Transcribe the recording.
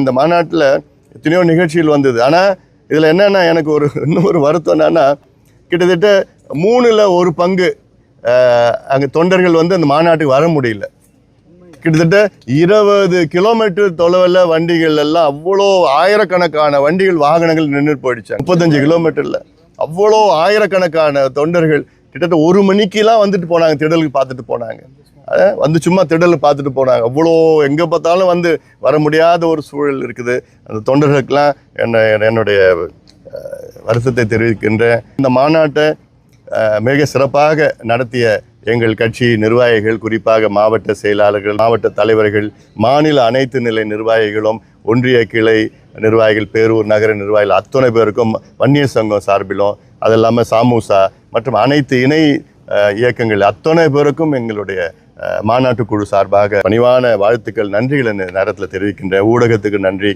இந்த மாநாட்டில் எத்தனையோ நிகழ்ச்சிகள் வந்தது. ஆனால் இதில் என்னென்னா எனக்கு இன்னொரு வருத்தம் என்னன்னா, கிட்டத்தட்ட 1/3 பங்கு அங்கே தொண்டர்கள் அந்த மாநாட்டுக்கு வர முடியல. கிட்டத்தட்ட 20 கிலோமீட்டர் தொலைவில் வண்டிகள் எல்லாம் அவ்வளோ ஆயிரக்கணக்கான வண்டிகள் வாகனங்கள் நின்று போயிடுச்சாங்க. 35 கிலோமீட்டரில் அவ்வளோ ஆயிரக்கணக்கான தொண்டர்கள் கிட்டத்தட்ட 1 மணிக்கெல்லாம் வந்துட்டு போனாங்க. திடலுக்கு பார்த்துட்டு போனாங்க. சும்மா திடலுக்கு பார்த்துட்டு போனாங்க. அவ்வளோ எங்கே பார்த்தாலும் வர முடியாத ஒரு சூழல் இருக்குது. அந்த தொண்டர்களுக்கெல்லாம் என்னுடைய வருத்தத்தை தெரிவிக்கின்றேன். இந்த மாநாட்டை மிக சிறப்பாக நடத்திய எங்கள் கட்சி நிர்வாகிகள், குறிப்பாக மாவட்ட செயலாளர்கள், மாவட்ட தலைவர்கள், மாநில அனைத்து நிலை நிர்வாகிகளும், ஒன்றிய கிளை நிர்வாகிகள், பேரூர் நகர நிர்வாகிகள் அத்தனை பேருக்கும் வன்னியர் சங்கம் சார்பிலும், அது இல்லாமல் சாமூசா மற்றும் அனைத்து இணை இயக்கங்கள் அத்தனை பேருக்கும் எங்களுடைய மாநாட்டு குழு சார்பாக பணிவான வாழ்த்துக்கள், நன்றிகளை நேரத்தில் தெரிவிக்கின்ற ஊடகத்துக்கு நன்றி.